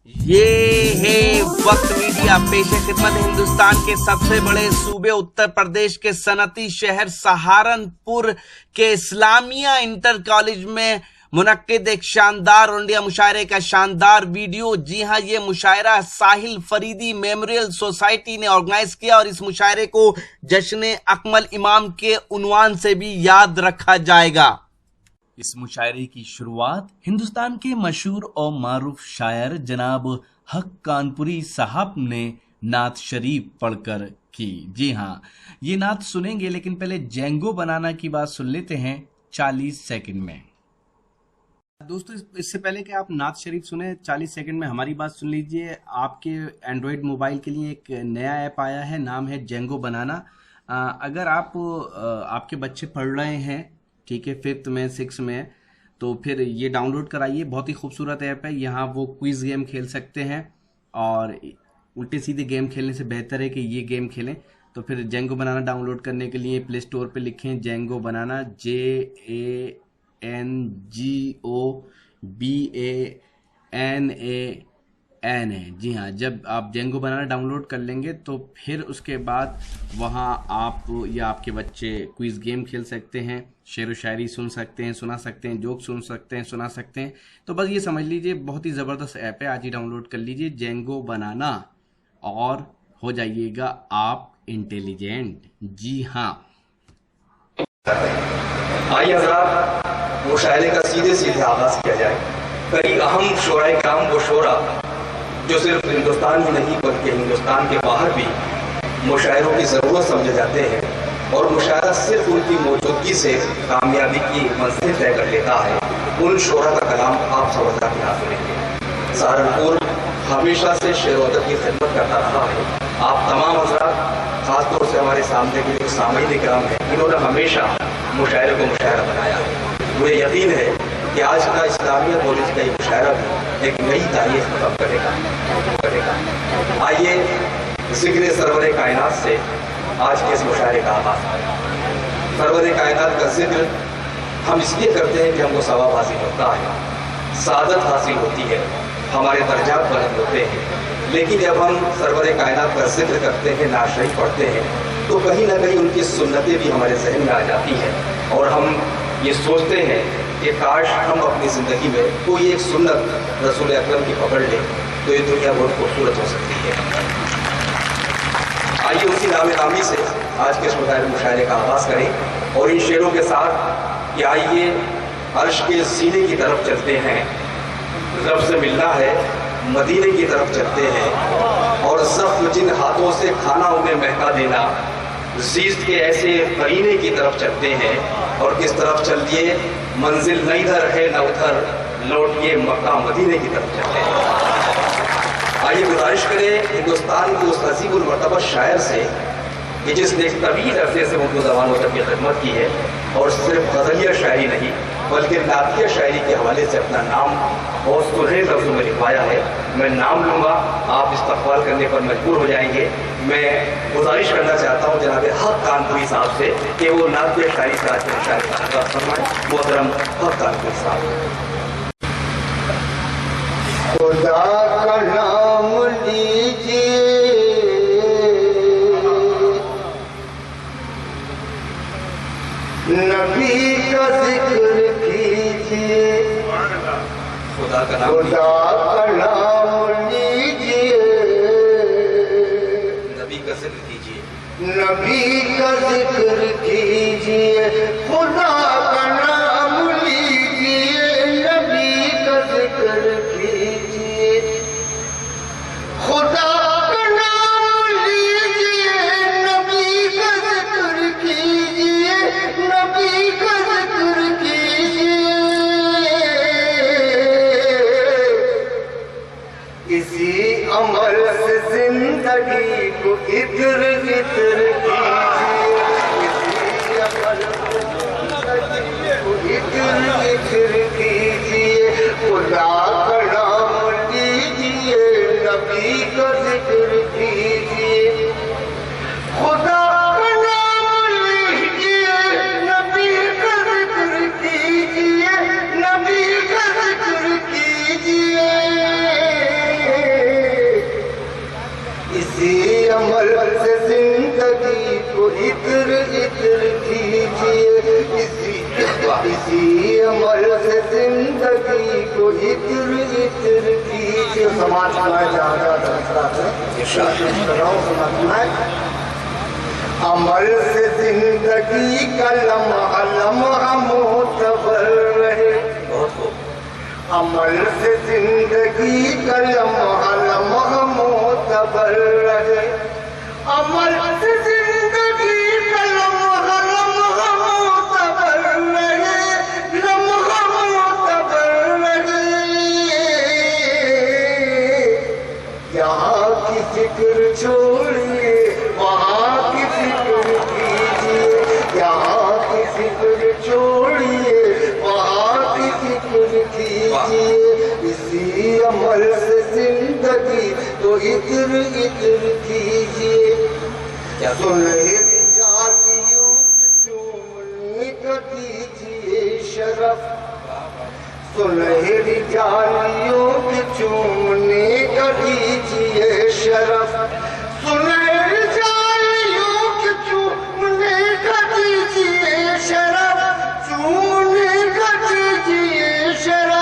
ये है वक्त मीडिया पेश खिदमत हिंदुस्तान के सबसे बड़े सूबे उत्तर प्रदेश के सनती शहर सहारनपुर के इस्लामिया इंटर कॉलेज में मुनक्किद एक शानदार और इंडिया मुशायरे का शानदार वीडियो। जी हां, ये मुशायरा साहिल फरीदी मेमोरियल सोसाइटी ने ऑर्गेनाइज किया और इस मुशायरे को जश्न अकमल इमाम के उन्वान से भी याद रखा जाएगा। इस मुशायरे की शुरुआत हिंदुस्तान के मशहूर और मारूफ शायर जनाब हक कानपुरी साहब ने नात शरीफ पढ़कर की। जी हाँ, ये नात सुनेंगे, लेकिन पहले जेंगो बनाना की बात सुन लेते हैं 40 सेकंड में। दोस्तों, इससे पहले कि आप नात शरीफ सुने 40 सेकंड में हमारी बात सुन लीजिए। आपके एंड्रॉयड मोबाइल के लिए एक नया ऐप आया है, नाम है जेंगो बनाना। अगर आपके बच्चे पढ़ रहे हैं, ठीक है, 5th में 6th में, तो फिर ये डाउनलोड कराइए। बहुत ही खूबसूरत ऐप है। यहाँ वो क्विज गेम खेल सकते हैं और उल्टे सीधे गेम खेलने से बेहतर है कि ये गेम खेलें। तो फिर जेंगो बनाना डाउनलोड करने के लिए प्ले स्टोर पे लिखें जेंगो बनाना, JANGOBANAN है। जी हाँ, जब आप जेंगो बनाना डाउनलोड कर लेंगे तो फिर उसके बाद वहाँ आप या आपके बच्चे क्विज गेम खेल सकते हैं, शेर व शायरी सुन सकते हैं, सुना सकते हैं, जोक सुन सकते हैं, सुना सकते हैं। तो बस ये समझ लीजिए, बहुत ही ज़बरदस्त ऐप है। आज ही डाउनलोड कर लीजिए जेंगो बनाना और हो जाइएगा आप इंटेलिजेंट। जी हाँ, आइए हज़रात, मुशायरे का सीधे सीधे आगाज़ किया जाए। कई अहम शोराए काम वो शोरा जो सिर्फ हिंदुस्तान ही नहीं बल्कि हिंदुस्तान के बाहर भी मुशायरों की ज़रूरत समझे जाते हैं, और मुशायरा सिर्फ उनकी मौजूदगी से कामयाबी की मंजिल तय कर लेता है। उन शोरा का कलाम आप सब के यहाँ सुनेंगे। सहारनपुर हमेशा से शेर व अदब की खिदमत करता रहा है। आप तमाम हज़रात, खासतौर से हमारे सामने के जो सामईन इकराम हैं, इन्होंने हमेशा मुशायरे को मुशायरा बनाया है। मुझे यकीन है कि आज का इस्लामिया कॉलेज का ये मुशायरा भी एक नई तारीख खत्म करेगा। आइए ज़िक्र सरवर कायनात से आज के इस मुशायरे का आगाज़ करें। सरवर कायनात का जिक्र हम इसलिए करते हैं कि हमको सवाब हासिल होता है, सादत हासिल होती है, हमारे दर्जात बुलंद होते हैं। लेकिन जब हम सरवर कायनात का जिक्र करते हैं, नात शरीफ पढ़ते हैं, तो कहीं ना कहीं उनकी सुन्नतें भी हमारे जहन में आ जाती हैं और हम ये सोचते हैं कि काश हम अपनी ज़िंदगी में कोई एक सुन्नत रसूल अकरम की पकड़ लें तो ये दुनिया बहुत खूबसूरत हो सकती है। आइए उसी नामी से आज के इस मुशायरे का आगाज़ करें और इन शेरों के साथ कि आइए अर्श के सीने की तरफ चलते हैं, रब से मिलना है, मदीने की तरफ चलते हैं, और ज़ख्म जिन हाथों से खाना उन्हें महका देना, ज़ीज़ के ऐसे करीने की तरफ चलते हैं। और किस तरफ चल दिए, मंजिल न इधर है न उधर, लौटिए मक्का मदीने की तरफ चलते हैं। आइए गुजारिश करें हिंदुस्तान के उस अजीमुल मर्तबा शायर से कि जिसने एक तवील अरसे से उर्दू ज़बान तक की खिदमत की है, और सिर्फ गज़लिया शायरी नहीं बल्कि नातिया शायरी के हवाले से अपना नाम बहुत सुनहरे लफ्ज़ों में लिखवाया है। मैं नाम लूँगा, आप इस्तक़बाल करने पर मजबूर हो जाएंगे। मैं गुजारिश करना चाहता हूँ जनाब हक कानपुरी साहब से कि वो नातिया शायरी का शायरी फरमाएं। मोहतरम हक कानपुरी साहब। खुदा का नाम लीजिए, नबी का जिक्र कीजिए। खुदा का नाम लीजिए, नबी का जिक्र कीजिए। नबी का जिक्र कीजिए। खुदा का नाम लीजिए, नबी का जिक्र कीजिए। खुदा का नाम लीजिए, नबी का जिक्र कीजिए, नबी का जिक्र कीजिए। इसी अमल से जिंदगी को इधर इधर कीजिए। इसी अमल से जिंदगी को इधर इधर कीजिए। खुदा का नाम लीजिए, नबी का जिक्र कीजिए। खुदा का नाम लीजिए, नबी का जिक्र कीजिए, नबी का जिक्र कीजिए। اسی عمل سے زندگی کو عطر عطر کیجیے. سماج میں جہاں جہاں درخت ہے عمل سے زندگی کا لمحہ لمحہ معتبر رہے. عمل سے زندگی کا لمحہ لمحہ معتبر رہے. عمل سے زندگی کا لمحہ لمحہ معتبر رہے. لمحہ معتبر رہے. یہاں کی فکر چھوڑیے وہاں کی فکر کیجیے. یہاں کی فکر چھوڑیے وہاں کی فکر کیجیے. اسی عمل سے زندگی تو عطر عطر کیجیے. سنہری جاتیوں چومنے کا دیجیے شرف. سنہری جاتیوں کے چومنے کا دیجیے شرف. سنہری جاتیوں کے چومنے کا دیجیے شرف. چومنے کا دیجیے شرف.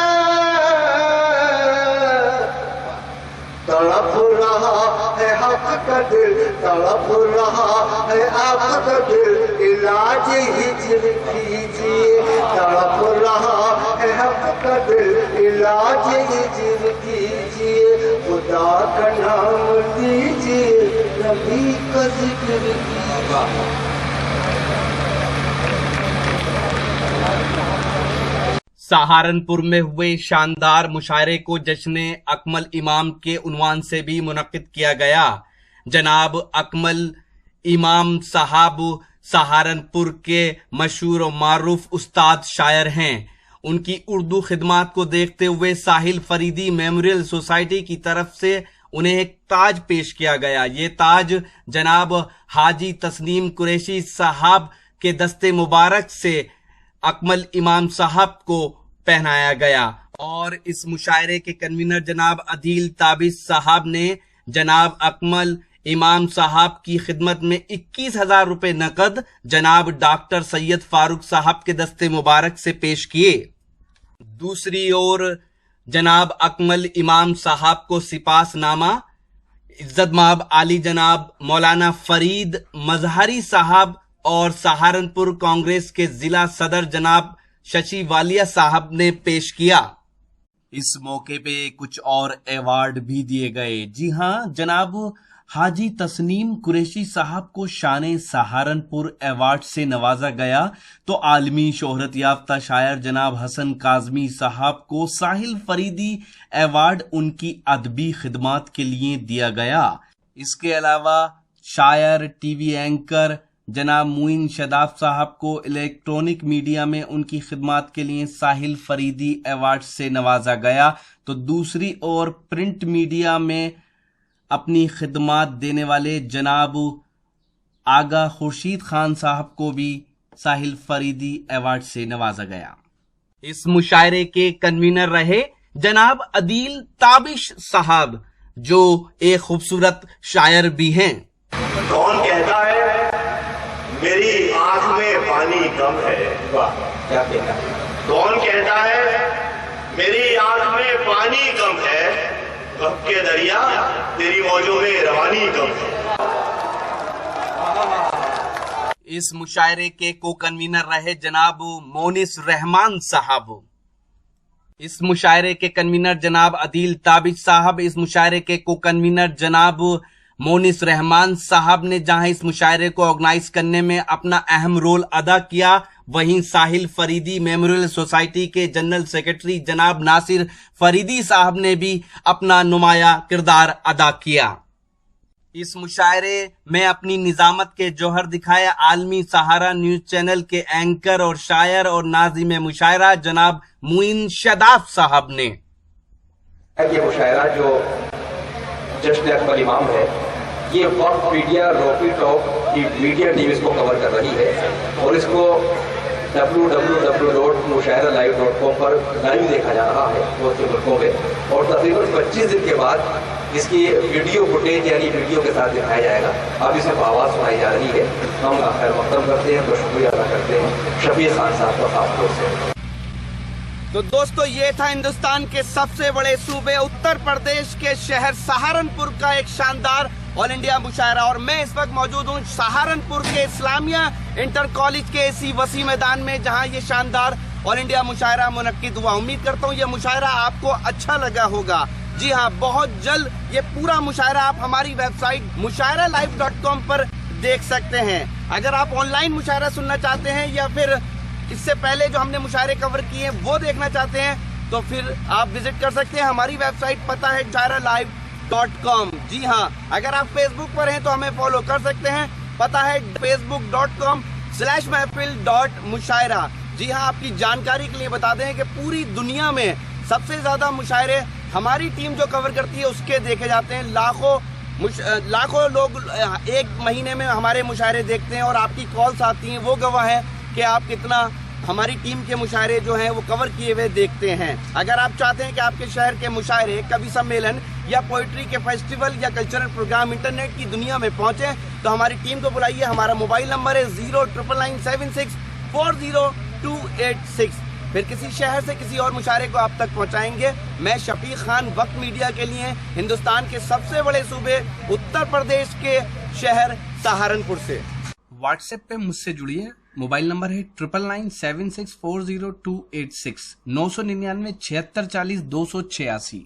تڑپ رہا ہے حق کا دل تڑپ رہا ہے آپ کا دل. علاج ہجر کیجیے. تڑپ رہا ہے حق کا دل علاج ہجر کیجیے. خدا کا نام لیجیے نبی کا ذکر کیجیے. سہارنپور میں ہوئے شاندار مشاعرے کو جشن اکمل امام کے عنوان سے بھی منعقد کیا گیا. جناب اکمل امام صاحب سہارنپور کے مشہور و معروف استاد شاعر ہیں. ان کی اردو خدمات کو دیکھتے ہوئے ساحل فریدی میموریل سوسائٹی کی طرف سے انہیں ایک تاج پیش کیا گیا. یہ تاج جناب حاجی تسنیم قریشی صاحب کے دستے مبارک سے اکمل امام صاحب کو پہنایا گیا. اور اس مشاعرے کے کنوینر جناب عدیل تابش صاحب نے جناب اکمل امام صاحب کی خدمت میں 21,000 روپے نقد جناب ڈاکٹر سید فاروق صاحب کے دستے مبارک سے پیش کیے. دوسری اور جناب اکمل امام صاحب کو سپاس نامہ عزت مآب عالی جناب مولانا فرید مظہری صاحب اور سہارنپور کانگریس کے ضلع صدر جناب ششی والیہ صاحب نے پیش کیا. اس موقع پہ کچھ اور ایوارڈ بھی دیے گئے. جی ہاں، جناب حاجی تسنیم قریشی صاحب کو شان سہارنپور ایوارڈ سے نوازا گیا تو عالمی شہرت یافتہ شاعر جناب حسن کاظمی صاحب کو ساحل فریدی ایوارڈ ان کی ادبی خدمات کے لیے دیا گیا. اس کے علاوہ شاعر ٹی وی اینکر جناب معین شاداب صاحب کو الیکٹرانک میڈیا میں ان کی خدمات کے لیے ساحل فریدی ایوارڈ سے نوازا گیا. تو دوسری اور پرنٹ میڈیا میں اپنی خدمات دینے والے جناب آغا خورشید خان صاحب کو بھی ساحل فریدی ایوارڈ سے نوازا گیا. اس مشاعرے کے کنوینر رہے جناب عدیل تابش صاحب جو ایک خوبصورت شاعر بھی ہیں. کون کہتا ہے میری آنکھ میں پانی کم ہے؟ کیا کہنا ہے؟ کون کہتا ہے میری آنکھ میں پانی کم ہے؟ غم کے دریا تیری موجوں میں روانی کم ہے. اس مشاعرے کے کو کنوینر رہے جناب مونس رحمان صاحب. اس مشاعرے کے کنوینر جناب عدیل تابش صاحب. اس مشاعرے کے کو کنوینر جناب مونس رحمان صاحب نے جہاں اس مشاعرے کو آرگنائز کرنے میں اپنا اہم رول ادا کیا، وہیں ساحل فریدی میموریل سوسائٹی کے جنرل سیکرٹری جناب ناصر فریدی صاحب نے بھی اپنا نمایاں کردار ادا کیا. اس مشاعرے میں اپنی نظامت کے جوہر دکھائے عالمی سہارا نیوز چینل کے اینکر اور شاعر اور ناظم مشاعرہ جناب معین شاداب صاحب نے. یہ مشاعرہ جو جشن اکمل امام ہے یہ وقت میڈیا روپی ٹاک کی میڈیا ٹیم اس کو کور کر رہی ہے اور اس کو www.mushairalive.com پر لائیو دیکھا جا رہا ہے بہت سے ملکوں میں اور تقریباً 25 دن کے بعد اس کی ویڈیو فوٹیج یعنی ویڈیو کے ساتھ دکھایا جائے گا. اب اسے آواز سنائی جا رہی ہے. ہم خیر مقدم کرتے ہیں تو شکریہ ادا کرتے ہیں شفیع خان صاحب کا خاص طور سے. तो दोस्तों ये था हिंदुस्तान के सबसे बड़े सूबे उत्तर प्रदेश के शहर सहारनपुर का एक शानदार ऑल इंडिया मुशायरा, और मैं इस वक्त मौजूद हूँ सहारनपुर के इस्लामिया इंटर कॉलेज के इसी वसी मैदान में, जहाँ ये शानदार ऑल इंडिया मुशायरा मुनक्किद हुआ। उम्मीद करता हूँ ये मुशायरा आपको अच्छा लगा होगा। जी हाँ, बहुत जल्द ये पूरा मुशायरा आप हमारी वेबसाइट mushairalive.com पर देख सकते हैं। अगर आप ऑनलाइन मुशायरा सुनना चाहते हैं या फिर इससे पहले जो हमने मुशायरे कवर किए हैं वो देखना चाहते हैं, तो फिर आप विजिट कर सकते हैं। हमारी वेबसाइट पता है mushairalive.com। जी हाँ, अगर आप फेसबुक पर हैं तो हमें फॉलो कर सकते हैं, पता है facebook.com/महफिल.मुशायरा। जी हाँ, आपकी जानकारी के लिए बता दें कि पूरी दुनिया में सबसे ज्यादा मुशायरे हमारी टीम जो कवर करती है उसके देखे जाते हैं। लाखों लोग एक महीने में हमारे मुशायरे देखते हैं और आपकी कॉल्स आती हैं, वो गवाह है कि आप कितना हमारी टीम के मुशायरे जो हैं वो कवर किए हुए देखते हैं। अगर आप चाहते हैं कि आपके शहर के मुशायरे, कवि सम्मेलन या पोइट्री के फेस्टिवल या कल्चरल प्रोग्राम इंटरनेट की दुनिया में पहुंचे, तो हमारी टीम को बुलाइए। हमारा मोबाइल नंबर है 09997640286। फिर किसी शहर से किसी और मुशायरे को आप तक पहुंचाएंगे। मैं शफीक खान, वक्त मीडिया के लिए हिंदुस्तान के सबसे बड़े सूबे उत्तर प्रदेश के शहर सहारनपुर से। व्हाट्सएप पे मुझसे जुड़िए। मोबाइल नंबर है 9997640286, 999 7640 286।